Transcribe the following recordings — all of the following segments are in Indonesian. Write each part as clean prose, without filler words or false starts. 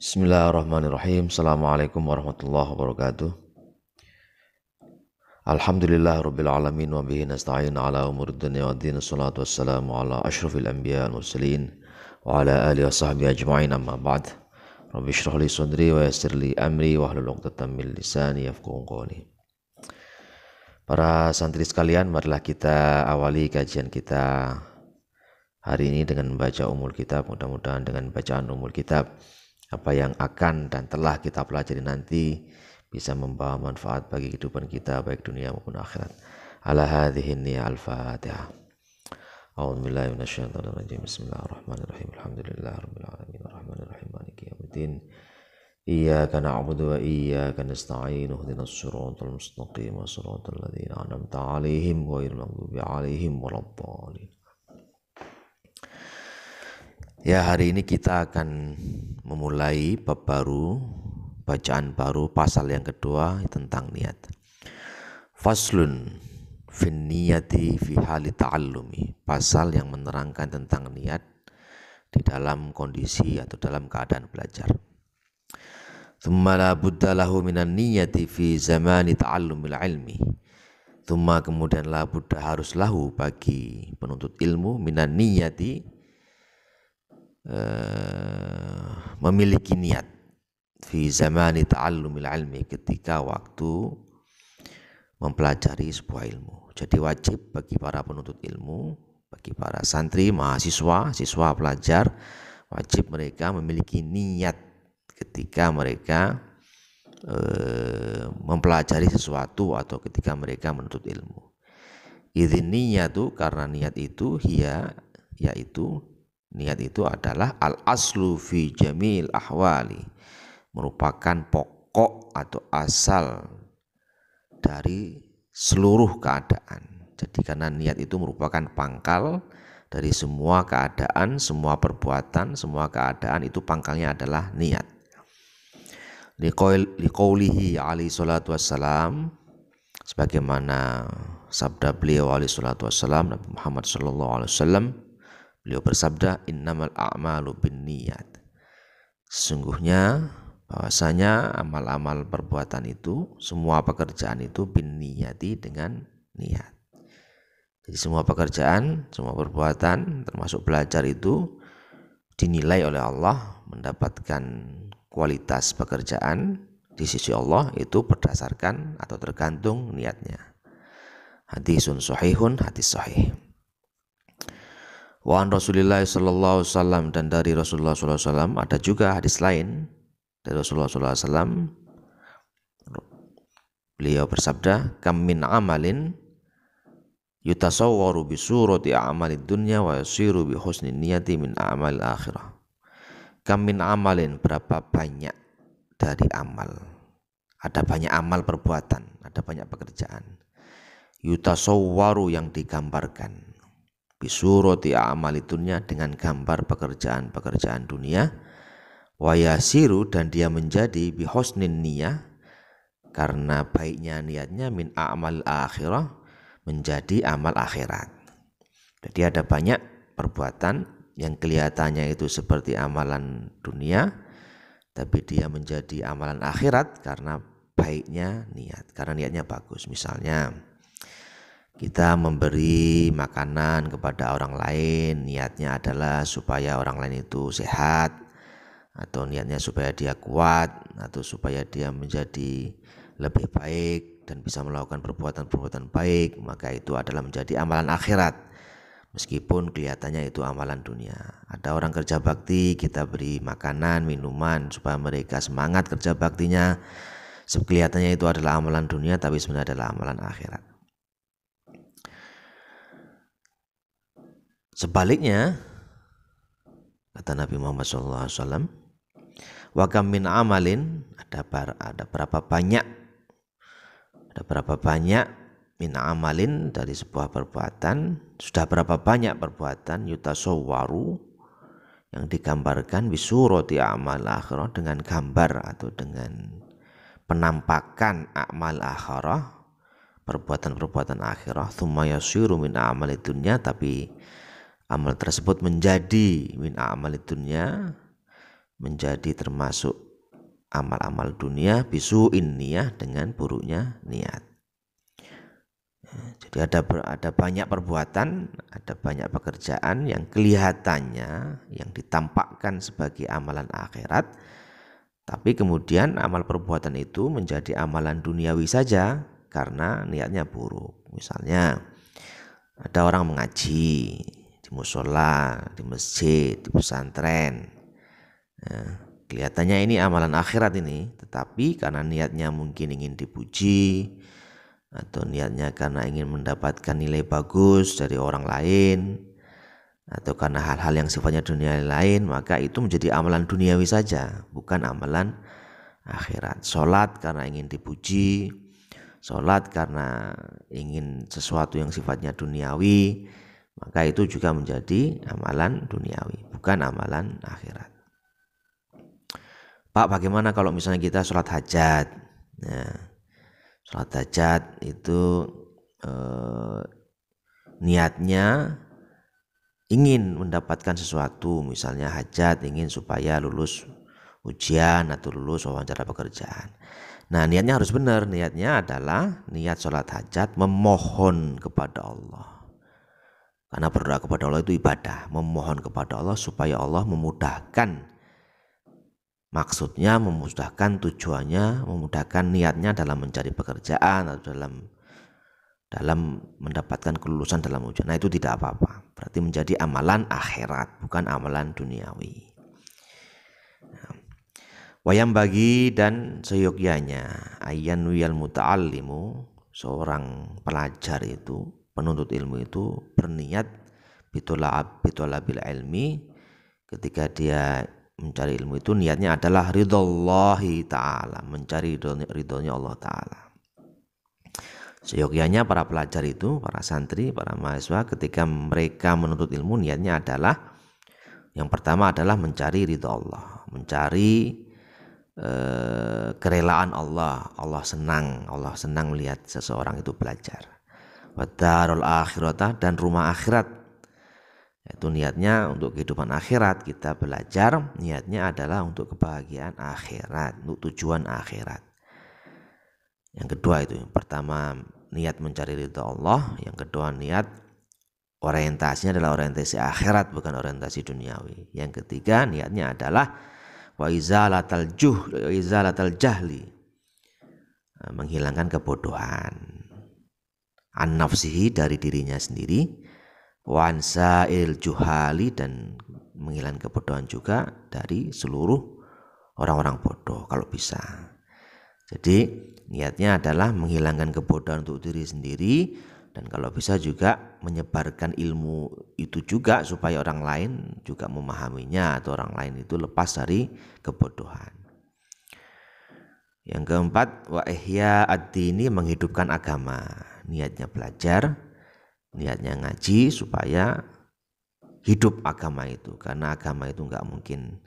Bismillahirrahmanirrahim. Assalamualaikum warahmatullahi wabarakatuh. Alhamdulillah rabbil alamin wa bihi nasta'in ala umuri dunya waddin. Assalatu wassalamu ala asyrafil anbiya wal mursalin wa ala alihi wa sahbihi ajma'in, amma ba'd. Rabbi shrah li sadri wa yassir li amri wa hlul 'uqdatam min lisani yafqahu qawli. Para santri sekalian, marilah kita awali kajian kita hari ini dengan membaca Ummul Kitab. Mudah-mudahan dengan bacaan Ummul Kitab apa yang akan dan telah kita pelajari nanti bisa membawa manfaat bagi kehidupan kita baik dunia maupun akhirat. Ala hadhihi niyya al-Fatihah. A'udzu billahi minasyaitonir rajim. Bismillahirrahmanirrahim. Alhamdulillahirabbil alamin arrahmanir rahim maliki yaumiddin. Iyyaka na'budu wa iyyaka nasta'in. Ihdinas siratal mustaqim, siratal ladzina an'amta 'alaihim ghairil maghdubi 'alaihim waladdallin. Ya, hari ini kita akan memulai bab baru, bacaan baru, pasal yang kedua tentang niat. Faslun fin niyati fi hali ta'allumi. Pasal yang menerangkan tentang niat di dalam kondisi atau dalam keadaan belajar. Tsumma la budda lahu minan niyati fi zamani ta'allumil ilmi. Tsumma kemudian la budda harus lahu bagi penuntut ilmu minan niyati memiliki niat fi zamani ta'allumil ilmi, ketika waktu mempelajari sebuah ilmu. Jadi wajib bagi para penuntut ilmu, bagi para santri, mahasiswa, siswa pelajar, wajib mereka memiliki niat ketika mereka mempelajari sesuatu atau ketika mereka menuntut ilmu. Idzin niyatu, karena niat itu yaitu niat itu adalah al-aslu fi jamil ahwali, merupakan pokok atau asal dari seluruh keadaan. Jadi karena niat itu merupakan pangkal dari semua keadaan, semua perbuatan, semua keadaan itu pangkalnya adalah niat. Liqaulihi alaihi salatu wassalam, sebagaimana sabda beliau alaihi salatu wassalam, Nabi Muhammad sallallahu alaihi wasallam, beliau bersabda, innamal a'malu binniyat. Sesungguhnya bahwasanya amal-amal perbuatan itu, semua pekerjaan itu binniyati, dengan niat. Jadi semua pekerjaan, semua perbuatan termasuk belajar itu dinilai oleh Allah, mendapatkan kualitas pekerjaan di sisi Allah itu berdasarkan atau tergantung niatnya. Hadisun sahihun, hadis sahih. Wa an Rasulillah sallallahu alaihi wasallam, dan dari Rasulullah sallallahu alaihi wasallam ada juga hadis lain dari Rasulullah sallallahu alaihi wasallam. Beliau bersabda, kam min amalin yutasawwaru bi surati a'malid dunya wa yasiru bi husni niyati min a'mal akhirah. Kam min amalin, berapa banyak dari amal. Ada banyak amal perbuatan, ada banyak pekerjaan. Yutasawwaru, yang digambarkan, bisurati a'malitunya, dengan gambar pekerjaan-pekerjaan dunia, wayasiru, dan dia menjadi bihusnin niyah, karena baiknya niatnya, min a'mal akhirah, menjadi amal akhirat. Jadi ada banyak perbuatan yang kelihatannya itu seperti amalan dunia, tapi dia menjadi amalan akhirat karena baiknya niat, karena niatnya bagus. Misalnya kita memberi makanan kepada orang lain, niatnya adalah supaya orang lain itu sehat, atau niatnya supaya dia kuat, atau supaya dia menjadi lebih baik dan bisa melakukan perbuatan-perbuatan baik, maka itu adalah menjadi amalan akhirat, meskipun kelihatannya itu amalan dunia. Ada orang kerja bakti, kita beri makanan, minuman supaya mereka semangat kerja baktinya, kelihatannya itu adalah amalan dunia, tapi sebenarnya adalah amalan akhirat. Sebaliknya, kata Nabi Muhammad SAW, wa kam min amalin, ada berapa banyak min amalin, dari sebuah perbuatan, sudah berapa banyak perbuatan, yutasawwaru, yang digambarkan, bisurati a'mal akhirah, dengan gambar atau dengan penampakan a'mal akhirah, perbuatan-perbuatan akhirah, tsumma yasiru min a'mal dunya, tapi amal tersebut menjadi min a'mal dunya, menjadi termasuk amal-amal dunia bisu'in niyah, dengan buruknya niat. Jadi ada banyak perbuatan, ada banyak pekerjaan yang kelihatannya, yang ditampakkan sebagai amalan akhirat, tapi kemudian amal perbuatan itu menjadi amalan duniawi saja karena niatnya buruk. Misalnya ada orang mengaji di musola, di masjid, di pesantren. Kelihatannya ini amalan akhirat ini, tetapi karena niatnya mungkin ingin dipuji, atau niatnya karena ingin mendapatkan nilai bagus dari orang lain, atau karena hal-hal yang sifatnya dunia lain, maka itu menjadi amalan duniawi saja, bukan amalan akhirat. Sholat karena ingin dipuji, sholat karena ingin sesuatu yang sifatnya duniawi, maka itu juga menjadi amalan duniawi, bukan amalan akhirat. Pak, bagaimana kalau misalnya kita sholat hajat? Nah, sholat hajat itu niatnya ingin mendapatkan sesuatu, misalnya hajat ingin supaya lulus ujian atau lulus wawancara pekerjaan. Nah, niatnya harus benar. Niatnya adalah niat sholat hajat memohon kepada Allah. Karena berdoa kepada Allah itu ibadah, memohon kepada Allah supaya Allah memudahkan. Maksudnya memudahkan, tujuannya memudahkan niatnya dalam mencari pekerjaan atau dalam mendapatkan kelulusan dalam ujian. Nah, itu tidak apa-apa. Berarti menjadi amalan akhirat, bukan amalan duniawi. Wayam bagi dan seyogyanya ayyan wiyal muta'allimu, seorang pelajar itu, penuntut ilmu itu berniat bitolabil ilmi, ketika dia mencari ilmu itu niatnya adalah ridhallahi ta'ala, mencari ridhonya Allah ta'ala. Seyogyanya para pelajar itu, para santri, para mahasiswa, ketika mereka menuntut ilmu, niatnya adalah, yang pertama adalah mencari ridho Allah, mencari kerelaan Allah. Allah senang melihat seseorang itu belajar. Wa darul akhirata, dan rumah akhirat. Itu niatnya untuk kehidupan akhirat, kita belajar niatnya adalah untuk kebahagiaan akhirat, untuk tujuan akhirat. Yang kedua itu, yang pertama niat mencari ridha Allah, yang kedua niat orientasinya adalah orientasi akhirat, bukan orientasi duniawi. Yang ketiga niatnya adalah wa izalatal jahli, menghilangkan kebodohan, an nafsihi, dari dirinya sendiri, wansa'il juhali, dan menghilangkan kebodohan juga dari seluruh orang-orang bodoh kalau bisa. Jadi niatnya adalah menghilangkan kebodohan untuk diri sendiri, dan kalau bisa juga menyebarkan ilmu itu juga supaya orang lain juga memahaminya, atau orang lain itu lepas dari kebodohan. Yang keempat, wa ihya ad-dini, menghidupkan agama. Niatnya belajar, niatnya ngaji supaya hidup agama itu, karena agama itu enggak mungkin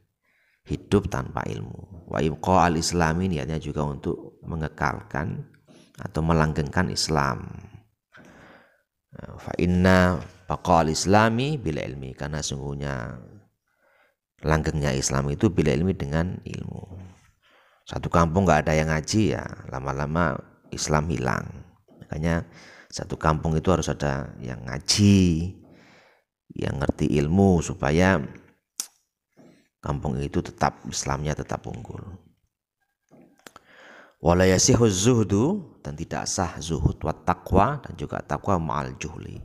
hidup tanpa ilmu. Wa ibqa al-islami, niatnya juga untuk mengekalkan atau melanggengkan Islam. Fa inna baqa al-islami bil ilmi, karena sungguhnya langgengnya Islam itu bil ilmi, dengan ilmu. Satu kampung enggak ada yang ngaji, ya lama-lama Islam hilang. Makanya satu kampung itu harus ada yang ngaji, yang ngerti ilmu, supaya kampung itu tetap Islamnya tetap unggul. Wala yasihu zuhdu, dan tidak sah zuhud, wa taqwa, dan juga taqwa ma'al juhli.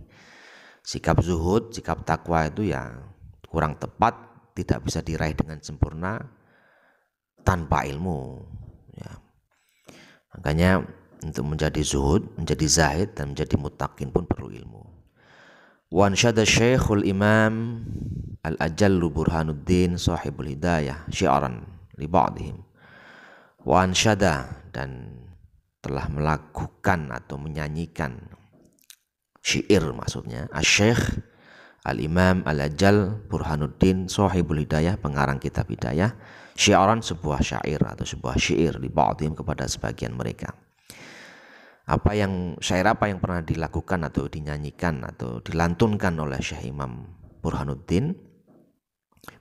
Sikap zuhud, sikap taqwa itu ya kurang tepat, tidak bisa diraih dengan sempurna tanpa ilmu, ya. Makanya untuk menjadi zuhud, menjadi zahid, dan menjadi muttaqin pun perlu ilmu. Wa ansyada Syekhul Imam Al-Ajallu Burhanuddin Sahibul Hidayah syi'ran li ba'dihim. Wa ansyada, dan telah melakukan atau menyanyikan syair, maksudnya Asy-Syekh Al-Imam Al-Ajal Burhanuddin Sahibul Hidayah, pengarang kitab Hidayah, syi'ran, sebuah syair atau sebuah syair, li ba'dihim, kepada sebagian mereka. Syair apa yang pernah dilakukan atau dinyanyikan atau dilantunkan oleh Syekh Imam Burhanuddin?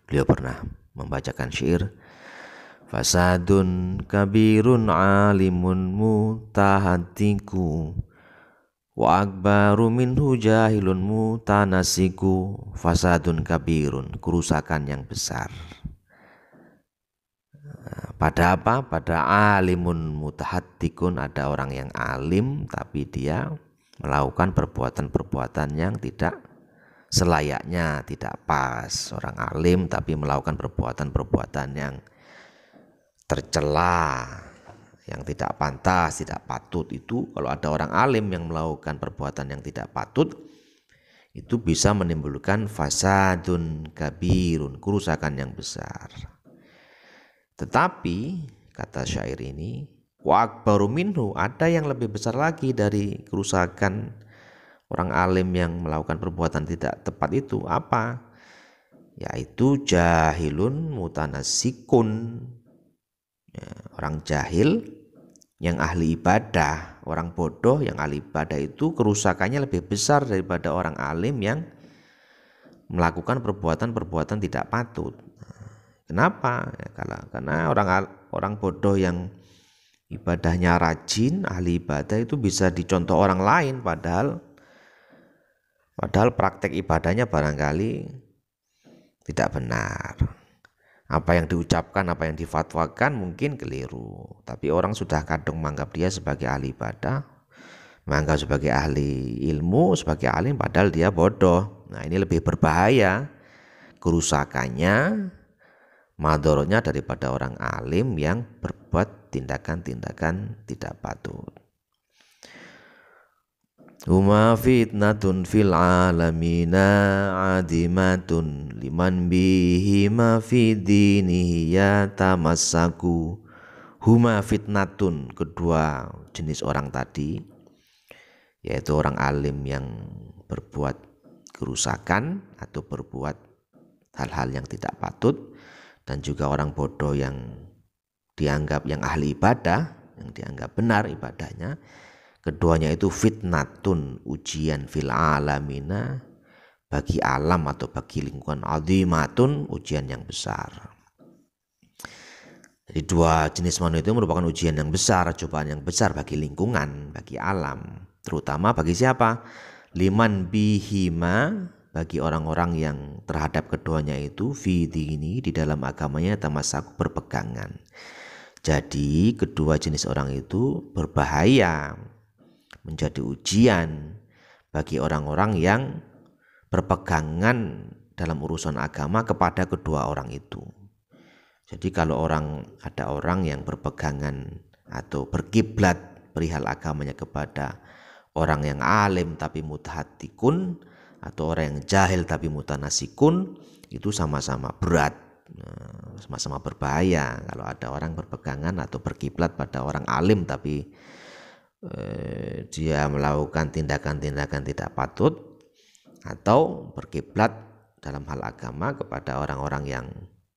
Beliau pernah membacakan syair. Fasadun kabirun alimun mutahatiku wa akbaru minhu jahilun mutanasiku. Fasadun kabirun, kerusakan yang besar. Pada apa? Pada alimun mutahattikun, ada orang yang alim tapi dia melakukan perbuatan-perbuatan yang tidak selayaknya, tidak pas. Orang alim tapi melakukan perbuatan-perbuatan yang tercela, yang tidak pantas, tidak patut. Itu kalau ada orang alim yang melakukan perbuatan yang tidak patut, itu bisa menimbulkan fasadun kabirun, kerusakan yang besar. Tetapi kata syair ini, wa akbaru minhu, ada yang lebih besar lagi dari kerusakan orang alim yang melakukan perbuatan tidak tepat itu. Apa? Yaitu jahilun mutanasikun, ya, orang jahil yang ahli ibadah, orang bodoh yang ahli ibadah itu kerusakannya lebih besar daripada orang alim yang melakukan perbuatan-perbuatan tidak patut. Kenapa? Ya, karena orang bodoh yang ibadahnya rajin, ahli ibadah itu bisa dicontoh orang lain, padahal praktek ibadahnya barangkali tidak benar. Apa yang diucapkan, apa yang difatwakan mungkin keliru, tapi orang sudah kadung menganggap dia sebagai ahli ibadah, menganggap sebagai ahli ilmu, sebagai alim, padahal dia bodoh. Nah, ini lebih berbahaya kerusakannya, madorotnya daripada orang alim yang berbuat tindakan-tindakan tidak patut. Huma fitnatun fil alamina adimatun liman bihima fi dinihi yatamassaku. Huma fitnatun, kedua jenis orang tadi, yaitu orang alim yang berbuat kerusakan atau berbuat hal-hal yang tidak patut, dan juga orang bodoh yang dianggap yang ahli ibadah, yang dianggap benar ibadahnya. Keduanya itu fitnatun, ujian fil alamina, bagi alam atau bagi lingkungan, azimatun, ujian yang besar. Jadi dua jenis manusia itu merupakan ujian yang besar, cobaan yang besar bagi lingkungan, bagi alam. Terutama bagi siapa? Liman bihima, bagi orang-orang yang terhadap keduanya itu fi dini, di dalam agamanya tamassak, berpegangan. Jadi kedua jenis orang itu berbahaya, menjadi ujian bagi orang-orang yang berpegangan dalam urusan agama kepada kedua orang itu. Jadi kalau ada orang yang berpegangan atau berkiblat perihal agamanya kepada orang yang alim tapi mutahattikun, atau orang yang jahil tapi mutanasikun, itu sama-sama berat, sama-sama berbahaya. Kalau ada orang berpegangan atau berkiblat pada orang alim tapi dia melakukan tindakan-tindakan tidak patut, atau berkiblat dalam hal agama kepada orang-orang yang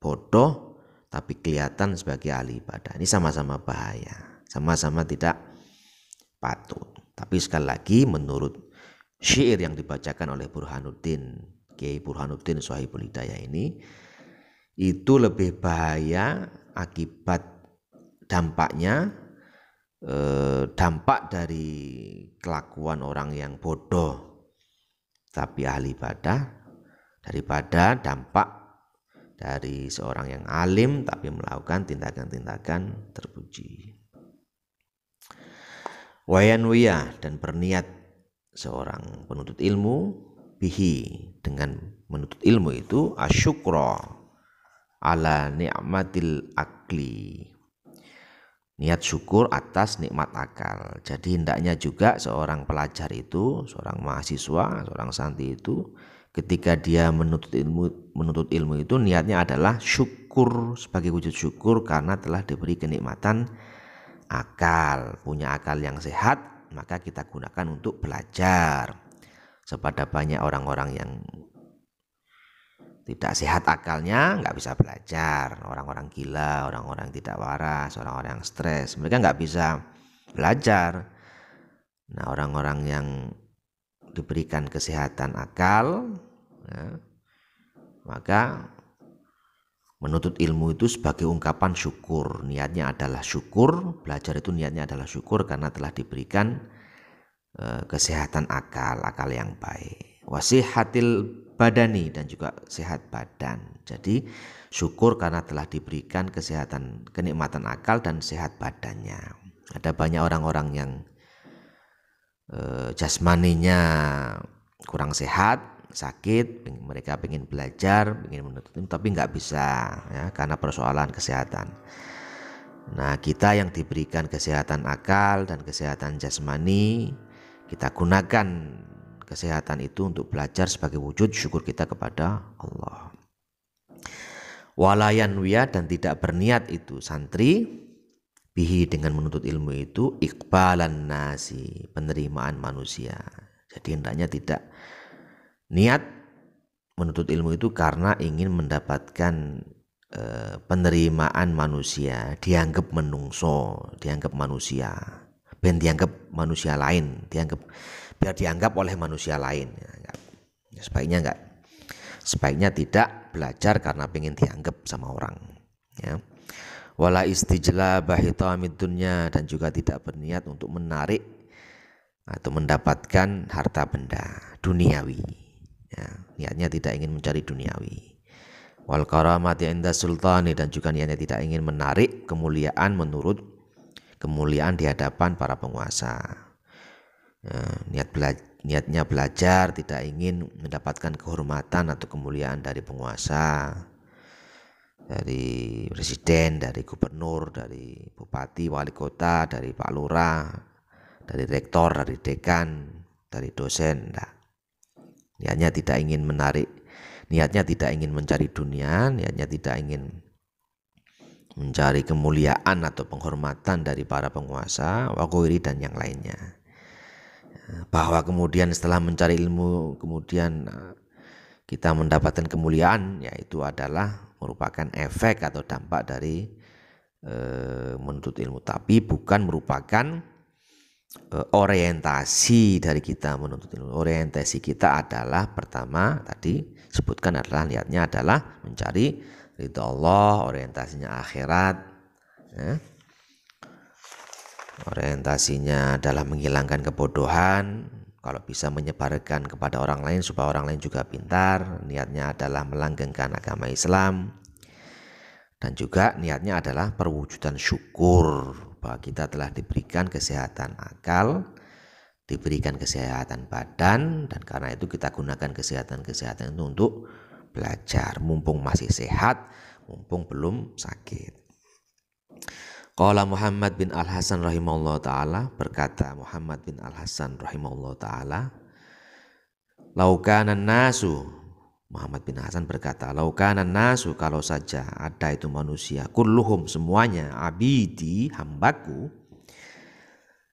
bodoh tapi kelihatan sebagai ahli ibadah, ini sama-sama bahaya, sama-sama tidak patut. Tapi sekali lagi, menurut syair yang dibacakan oleh Burhanuddin, Kiai Burhanuddin Shahibul Hidayah ini, itu lebih bahaya akibat dampaknya, dampak dari kelakuan orang yang bodoh tapi ahli ibadah, daripada dampak dari seorang yang alim tapi melakukan tindakan-tindakan terpuji. Wayanwiya, dan berniat seorang penuntut ilmu, bihi, dengan menuntut ilmu itu, asyukra ala ni'matil akli, niat syukur atas nikmat akal. Jadi hendaknya juga seorang pelajar itu, seorang mahasiswa, seorang santri itu, ketika dia menuntut ilmu itu niatnya adalah syukur, sebagai wujud syukur karena telah diberi kenikmatan akal, punya akal yang sehat, maka kita gunakan untuk belajar. Sepada banyak orang-orang yang tidak sehat akalnya, nggak bisa belajar. Orang-orang gila, orang-orang tidak waras, orang-orang yang stres, mereka nggak bisa belajar. Nah, orang-orang yang diberikan kesehatan akal, ya, maka Menuntut ilmu itu sebagai ungkapan syukur, niatnya adalah syukur, belajar itu niatnya adalah syukur karena telah diberikan kesehatan akal yang baik. Wasihatil badani, dan juga sehat badan. Jadi syukur karena telah diberikan kesehatan, kenikmatan akal dan sehat badannya. Ada banyak orang-orang yang jasmaninya kurang sehat, sakit, mereka ingin belajar, ingin menuntut ilmu, tapi nggak bisa ya, karena persoalan kesehatan. Nah, kita yang diberikan kesehatan akal dan kesehatan jasmani, kita gunakan kesehatan itu untuk belajar sebagai wujud syukur kita kepada Allah. Walayan wiya, dan tidak berniat itu santri bihi, dengan menuntut ilmu itu iqbalan nasi, penerimaan manusia. Jadi hendaknya tidak niat menuntut ilmu itu karena ingin mendapatkan penerimaan manusia, dianggap menungso, dianggap manusia, ben dianggap manusia lain, biar dianggap oleh manusia lain. Sebaiknya tidak belajar karena pengen dianggap sama orang. Ya. Wala istijlaba hitamid dunya, dan juga tidak berniat untuk menarik atau mendapatkan harta benda duniawi. Ya, niatnya tidak ingin mencari duniawi. Wal karamati inda sultani, dan juga niatnya tidak ingin menarik kemuliaan menurut kemuliaan di hadapan para penguasa. Ya, niatnya belajar, tidak ingin mendapatkan kehormatan atau kemuliaan dari penguasa, dari presiden, dari gubernur, dari bupati, wali kota, dari pak lurah, dari rektor, dari dekan, dari dosen. Niatnya tidak ingin menarik, niatnya tidak ingin mencari dunia, niatnya tidak ingin mencari kemuliaan atau penghormatan dari para penguasa, wakoiri, dan yang lainnya. Bahwa kemudian setelah mencari ilmu, kemudian kita mendapatkan kemuliaan, yaitu adalah merupakan efek atau dampak dari menuntut ilmu, tapi bukan merupakan orientasi dari kita menuntut ilmu. Orientasi kita adalah, pertama tadi sebutkan, adalah niatnya adalah mencari ridha Allah, orientasinya akhirat, ya. Orientasinya adalah menghilangkan kebodohan, kalau bisa menyebarkan kepada orang lain supaya orang lain juga pintar. Niatnya adalah melanggengkan agama Islam, dan juga niatnya adalah perwujudan syukur bahwa kita telah diberikan kesehatan akal, diberikan kesehatan badan, dan karena itu kita gunakan kesehatan itu untuk belajar, mumpung masih sehat, mumpung belum sakit. Qala Muhammad bin Al-Hasan rahimahullah ta'ala, berkata Muhammad bin Al-Hasan rahimahullah ta'ala, laukanan nasu, Muhammad bin Hasan berkata, laukanan nasu, kalau saja ada itu manusia, kulluhum, semuanya, abidi, hambaku,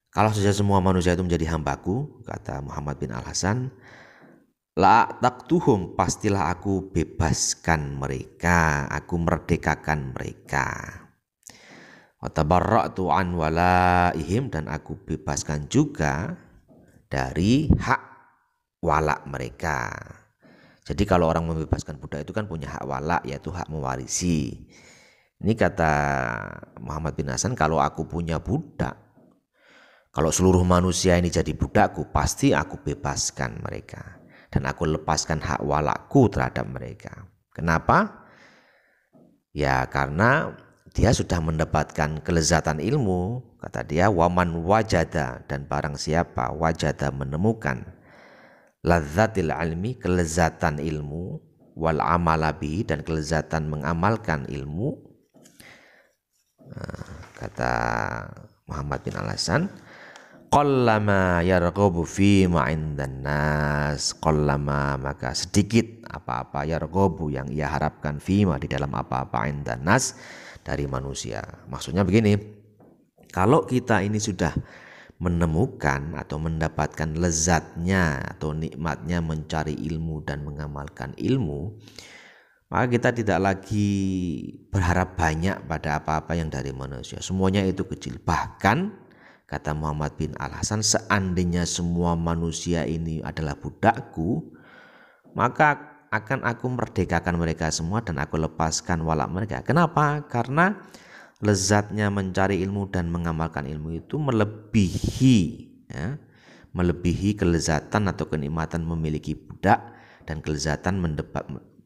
kalau saja semua manusia itu menjadi hambaku, kata Muhammad bin Al-Hasan, la taktuhum, pastilah aku bebaskan mereka, aku merdekakan mereka. Wa tabarra'tu an walaihim, dan aku bebaskan juga dari hak wala mereka. Jadi kalau orang membebaskan budak itu kan punya hak wala, yaitu hak mewarisi. Ini kata Muhammad bin Hasan, kalau aku punya budak, kalau seluruh manusia ini jadi budakku, pasti aku bebaskan mereka, dan aku lepaskan hak walaku terhadap mereka. Kenapa? Ya karena dia sudah mendapatkan kelezatan ilmu, kata dia, waman wajada, dan barang siapa wajada, menemukan, lazzatil ilmi, kelezatan ilmu, wal amalabi, dan kelezatan mengamalkan ilmu. Kata Muhammad bin Al-Hasan, qallama yarghabu fi ma indan nas, qallama, maka sedikit apa-apa, yarghabu, yang ia harapkan, fima, di dalam apa-apa, indan nas, dari manusia. Maksudnya begini, kalau kita ini sudah menemukan atau mendapatkan lezatnya atau nikmatnya mencari ilmu dan mengamalkan ilmu, maka kita tidak lagi berharap banyak pada apa-apa yang dari manusia. Semuanya itu kecil. Bahkan kata Muhammad bin Al-Hasan, seandainya semua manusia ini adalah budakku, maka akan aku merdekakan mereka semua dan aku lepaskan walak mereka. Kenapa? Karena lezatnya mencari ilmu dan mengamalkan ilmu itu melebihi, ya, melebihi kelezatan atau kenikmatan memiliki budak dan kelezatan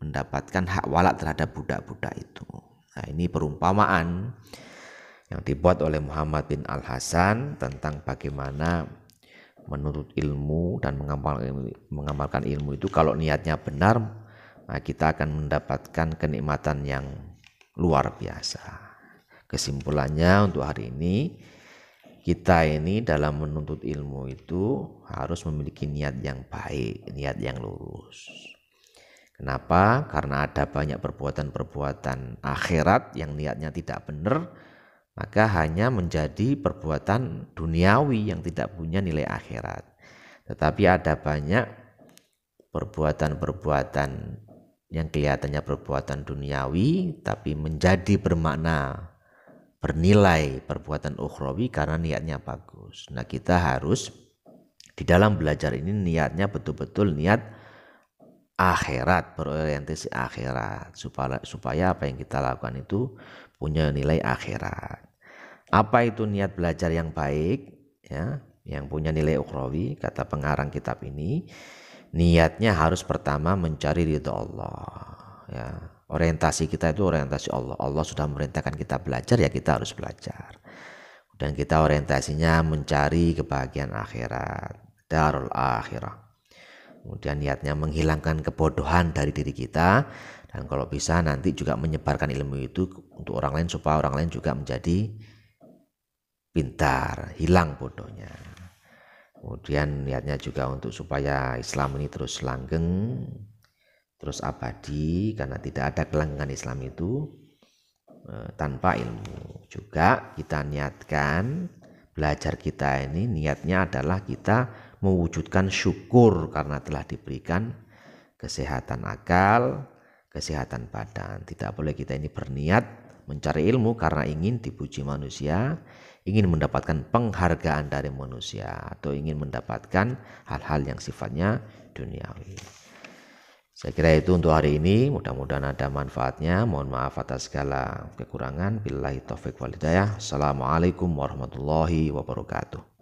mendapatkan hak walak terhadap budak-budak itu. Nah, ini perumpamaan yang dibuat oleh Muhammad bin Al-Hasan tentang bagaimana menuntut ilmu dan mengamalkan ilmu itu kalau niatnya benar, nah kita akan mendapatkan kenikmatan yang luar biasa. Kesimpulannya untuk hari ini, kita ini dalam menuntut ilmu itu harus memiliki niat yang baik, niat yang lurus. Kenapa? Karena ada banyak perbuatan-perbuatan akhirat yang niatnya tidak benar, maka hanya menjadi perbuatan duniawi yang tidak punya nilai akhirat. Tetapi ada banyak perbuatan-perbuatan yang kelihatannya perbuatan duniawi tapi menjadi bermakna, bernilai perbuatan ukhrawi karena niatnya bagus. Nah, kita harus di dalam belajar ini niatnya betul-betul niat akhirat, berorientasi akhirat, supaya apa yang kita lakukan itu punya nilai akhirat. Apa itu niat belajar yang baik, ya, yang punya nilai ukhrawi? Kata pengarang kitab ini, niatnya harus pertama mencari ridha Allah, ya. Orientasi kita itu orientasi Allah. Allah sudah memerintahkan kita belajar, ya kita harus belajar. Dan kita orientasinya mencari kebahagiaan akhirat, darul akhirah. Kemudian niatnya menghilangkan kebodohan dari diri kita, dan kalau bisa nanti juga menyebarkan ilmu itu untuk orang lain supaya orang lain juga menjadi pintar, hilang bodohnya. Kemudian niatnya juga untuk supaya Islam ini terus langgeng, terus abadi, karena tidak ada kelanggengan Islam itu tanpa ilmu. Juga kita niatkan belajar kita ini niatnya adalah kita mewujudkan syukur karena telah diberikan kesehatan akal, kesehatan badan. Tidak boleh kita ini berniat mencari ilmu karena ingin dipuji manusia, ingin mendapatkan penghargaan dari manusia, atau ingin mendapatkan hal-hal yang sifatnya duniawi. Saya kira itu untuk hari ini, mudah-mudahan ada manfaatnya. Mohon maaf atas segala kekurangan. Billahi taufiq wal hidayah. Assalamualaikum warahmatullahi wabarakatuh.